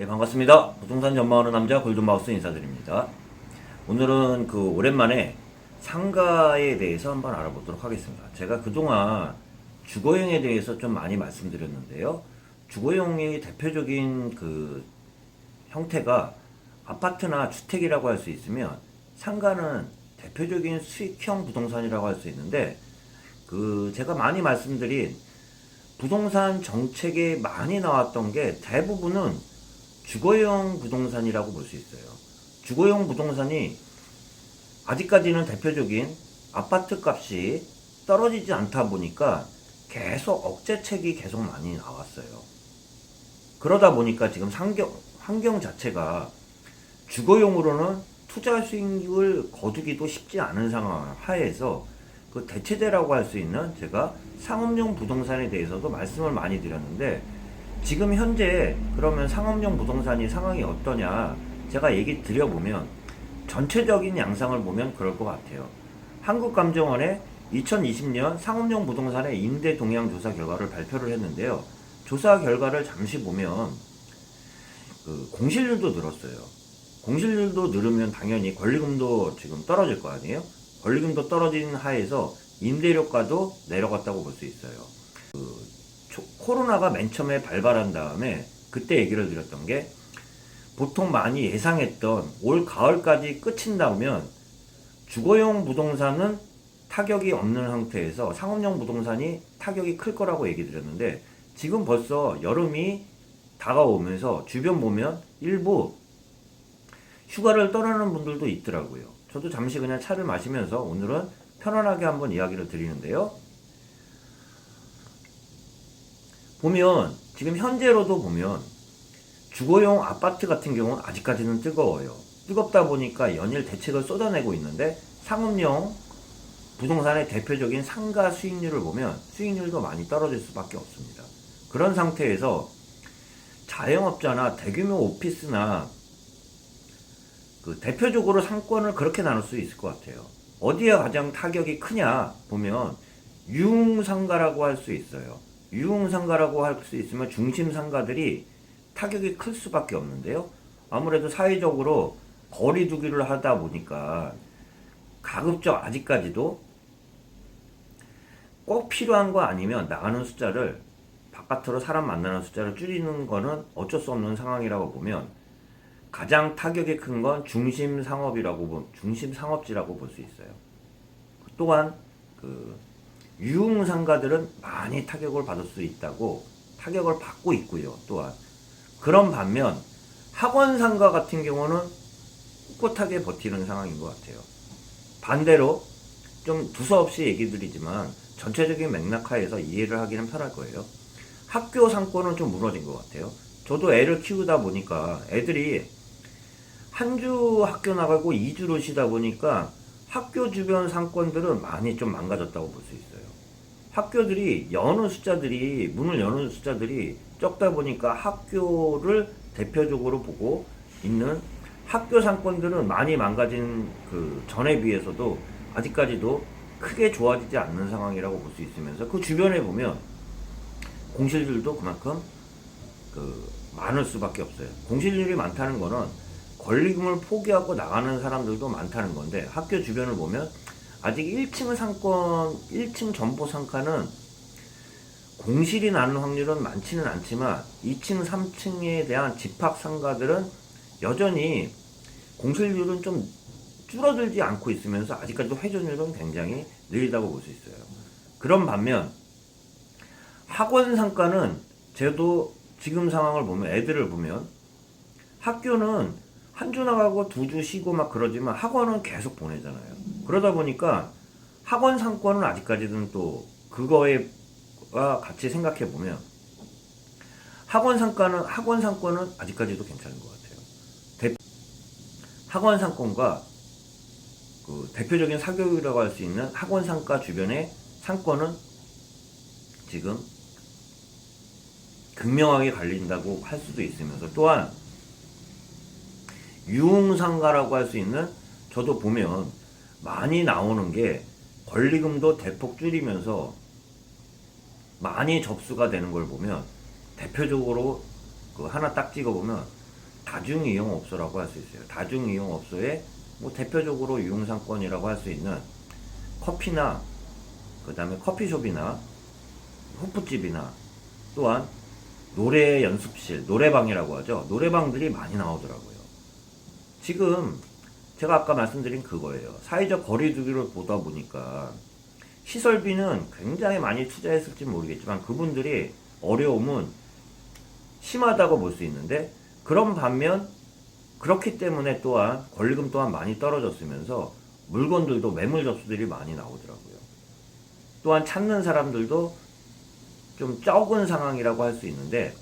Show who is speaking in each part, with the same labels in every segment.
Speaker 1: 네, 반갑습니다. 부동산 전망하는 남자 골든마우스 인사드립니다. 오늘은 오랜만에 상가에 대해서 한번 알아보도록 하겠습니다. 제가 그동안 주거용에 대해서 좀 많이 말씀드렸는데요. 주거용의 대표적인 형태가 아파트나 주택이라고 할 수 있으면 상가는 대표적인 수익형 부동산이라고 할 수 있는데 제가 많이 말씀드린 부동산 정책에 많이 나왔던 게 대부분은 주거용 부동산이라고 볼 수 있어요. 주거용 부동산이 아직까지는 대표적인 아파트 값이 떨어지지 않다 보니까 계속 억제책이 계속 많이 나왔어요. 그러다 보니까 지금 환경 자체가 주거용으로는 투자 수익률을 거두기도 쉽지 않은 상황 하에서 대체제라고 할 수 있는 제가 상업용 부동산에 대해서도 말씀을 많이 드렸는데 지금 현재 그러면 상업용 부동산이 상황이 어떠냐 제가 얘기 드려보면 전체적인 양상을 보면 그럴 것 같아요. 한국감정원의 2020년 상업용 부동산의 임대 동향 조사 결과를 발표를 했는데요. 조사 결과를 잠시 보면 공실률도 늘었어요. 공실률도 늘으면 당연히 권리금도 지금 떨어질 거 아니에요? 권리금도 떨어진 하에서 임대료가도 내려갔다고 볼 수 있어요. 코로나가 맨 처음에 발발한 다음에 그때 얘기를 드렸던 게 보통 많이 예상했던 올 가을까지 끝인다면 주거용 부동산은 타격이 없는 상태에서 상업용 부동산이 타격이 클 거라고 얘기 드렸는데 지금 벌써 여름이 다가오면서 주변 보면 일부 휴가를 떠나는 분들도 있더라고요. 저도 잠시 그냥 차를 마시면서 오늘은 편안하게 한번 이야기를 드리는데요. 보면 지금 현재로도 보면 주거용 아파트 같은 경우는 아직까지는 뜨거워요. 뜨겁다 보니까 연일 대책을 쏟아내고 있는데 상업용 부동산의 대표적인 상가 수익률을 보면 수익률도 많이 떨어질 수밖에 없습니다. 그런 상태에서 자영업자나 대규모 오피스나 대표적으로 상권을 그렇게 나눌 수 있을 것 같아요. 어디에 가장 타격이 크냐 보면 유흥상가라고 할 수 있어요. 유흥상가라고 할 수 있으면 중심상가들이 타격이 클 수밖에 없는데요. 아무래도 사회적으로 거리 두기를 하다 보니까 가급적 아직까지도 꼭 필요한 거 아니면 나가는 숫자를 바깥으로 사람 만나는 숫자를 줄이는 거는 어쩔 수 없는 상황이라고 보면 가장 타격이 큰 건 중심 상업지라고 볼 수 있어요. 또한 유흥상가들은 많이 타격을 받을 수 있다고 타격을 받고 있고요. 또한 그런 반면 학원상가 같은 경우는 꿋꿋하게 버티는 상황인 것 같아요. 반대로 좀 두서없이 얘기 드리지만 전체적인 맥락하에서 이해를 하기는 편할 거예요. 학교 상권은 좀 무너진 것 같아요. 저도 애를 키우다 보니까 애들이 한 주 학교 나가고 2주를 쉬다 보니까 학교 주변 상권들은 많이 좀 망가졌다고 볼 수 있어요. 학교들이 문을 여는 숫자들이 적다 보니까 학교를 대표적으로 보고 있는 학교 상권들은 많이 망가진 전에 비해서도 아직까지도 크게 좋아지지 않는 상황이라고 볼 수 있으면서 그 주변에 보면 공실률도 그만큼 많을 수밖에 없어요. 공실률이 많다는 거는 권리금을 포기하고 나가는 사람들도 많다는 건데 학교 주변을 보면 아직 1층 상권, 1층 점포 상가는 공실이 나는 확률은 많지는 않지만 2층, 3층에 대한 집합 상가들은 여전히 공실률은 좀 줄어들지 않고 있으면서 아직까지도 회전율은 굉장히 느리다고 볼 수 있어요. 그런 반면 학원 상가는 저도 지금 상황을 보면 애들을 보면 학교는 한 주 나가고 2주 쉬고 막 그러지만 학원은 계속 보내잖아요. 그러다 보니까 학원 상권은 아직까지는 또 그거와 같이 생각해 보면 학원 상권은 아직까지도 괜찮은 것 같아요. 학원 상권과 대표적인 사교육이라고 할 수 있는 학원 상가 주변의 상권은 지금 극명하게 갈린다고 할 수도 있으면서 또한 유흥상가라고 할 수 있는 저도 보면 많이 나오는 게 권리금도 대폭 줄이면서 많이 접수가 되는 걸 보면 대표적으로 하나 딱 찍어보면 다중이용업소라고 할 수 있어요. 다중이용업소의 뭐 대표적으로 유흥상권이라고 할 수 있는 커피나 그 다음에 커피숍이나 호프집이나 또한 노래 연습실, 노래방이라고 하죠. 노래방들이 많이 나오더라고요. 지금 제가 아까 말씀드린 그거예요. 사회적 거리두기를 보다 보니까 시설비는 굉장히 많이 투자했을지 모르겠지만 그분들이 어려움은 심하다고 볼 수 있는데, 그런 반면 그렇기 때문에 또한 권리금 또한 많이 떨어졌으면서 물건들도 매물 접수들이 많이 나오더라고요. 또한 찾는 사람들도 좀 적은 상황이라고 할 수 있는데,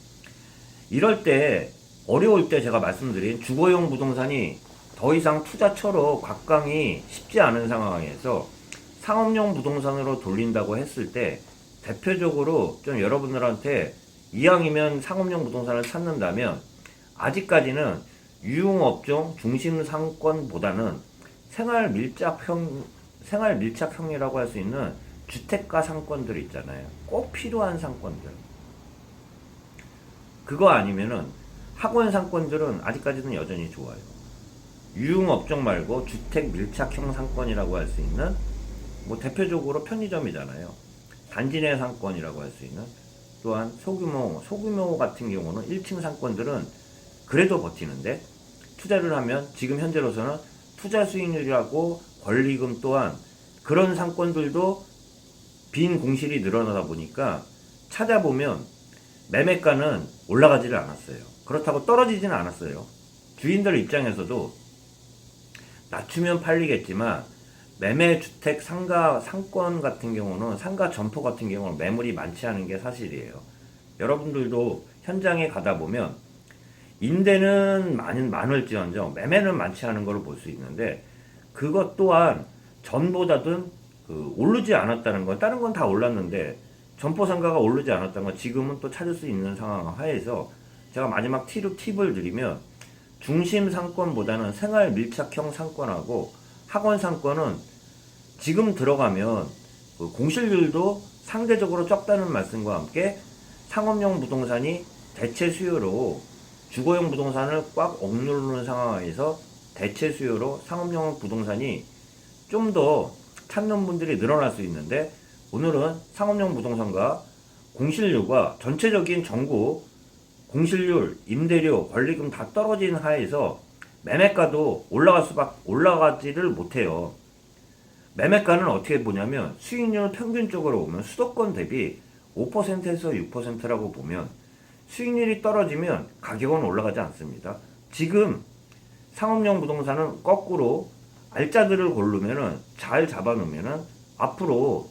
Speaker 1: 이럴 때 어려울 때 제가 말씀드린 주거용 부동산이 더 이상 투자처로 곽강이 쉽지 않은 상황에서 상업용 부동산으로 돌린다고 했을 때, 대표적으로 좀 여러분들한테 이왕이면 상업용 부동산을 찾는다면 아직까지는 유흥업종 중심 상권보다는 생활 밀착형이라고 할 수 있는 주택가 상권들 있잖아요. 꼭 필요한 상권들. 그거 아니면은 학원 상권들은 아직까지는 여전히 좋아요. 유흥업종 말고 주택 밀착형 상권이라고 할 수 있는 뭐 대표적으로 편의점이잖아요. 단지 내 상권이라고 할 수 있는, 또한 소규모 같은 경우는 1층 상권들은 그래도 버티는데, 투자를 하면 지금 현재로서는 투자 수익률이라고 권리금 또한 그런 상권들도 빈 공실이 늘어나다 보니까 찾아보면 매매가는 올라가지를 않았어요. 그렇다고 떨어지지는 않았어요. 주인들 입장에서도 낮추면 팔리겠지만 매매주택 상가 상권 같은 경우는, 상가 점포 같은 경우는 매물이 많지 않은 게 사실이에요. 여러분들도 현장에 가다 보면 임대는 많을지언정 매매는 많지 않은 걸로 볼 수 있는데, 그것 또한 전보다든 오르지 않았다는 건, 다른 건 다 올랐는데 점포 상가가 오르지 않았다는 건 지금은 또 찾을 수 있는 상황 하에서, 제가 마지막 팁을 드리면 중심 상권보다는 생활 밀착형 상권하고 학원 상권은 지금 들어가면 공실률도 상대적으로 적다는 말씀과 함께 상업용 부동산이 대체 수요로 주거용 부동산을 꽉 억누르는 상황에서 대체 수요로 상업용 부동산이 좀 더 찾는 분들이 늘어날 수 있는데, 오늘은 상업용 부동산과 공실률과 전체적인 전국 공실률, 임대료, 권리금 다 떨어진 하에서 매매가도 올라가지를 못해요. 매매가는 어떻게 보냐면 수익률 평균적으로 보면 수도권 대비 5%에서 6%라고 보면 수익률이 떨어지면 가격은 올라가지 않습니다. 지금 상업용 부동산은 거꾸로 알짜들을 고르면은, 잘 잡아놓으면은 앞으로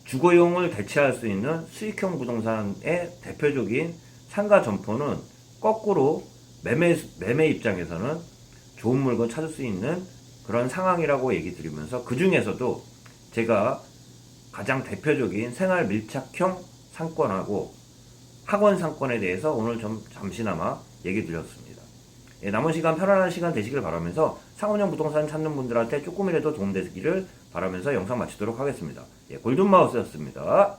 Speaker 1: 주거용을 대체할 수 있는 수익형 부동산의 대표적인 상가 점포는 거꾸로 매매 입장에서는 좋은 물건 찾을 수 있는 그런 상황이라고 얘기 드리면서, 그 중에서도 제가 가장 대표적인 생활 밀착형 상권하고 학원 상권에 대해서 오늘 좀 잠시나마 얘기 드렸습니다. 예, 남은 시간 편안한 시간 되시길 바라면서 상업용 부동산 찾는 분들한테 조금이라도 도움되기를 바라면서 영상 마치도록 하겠습니다. 예, 골든마우스였습니다.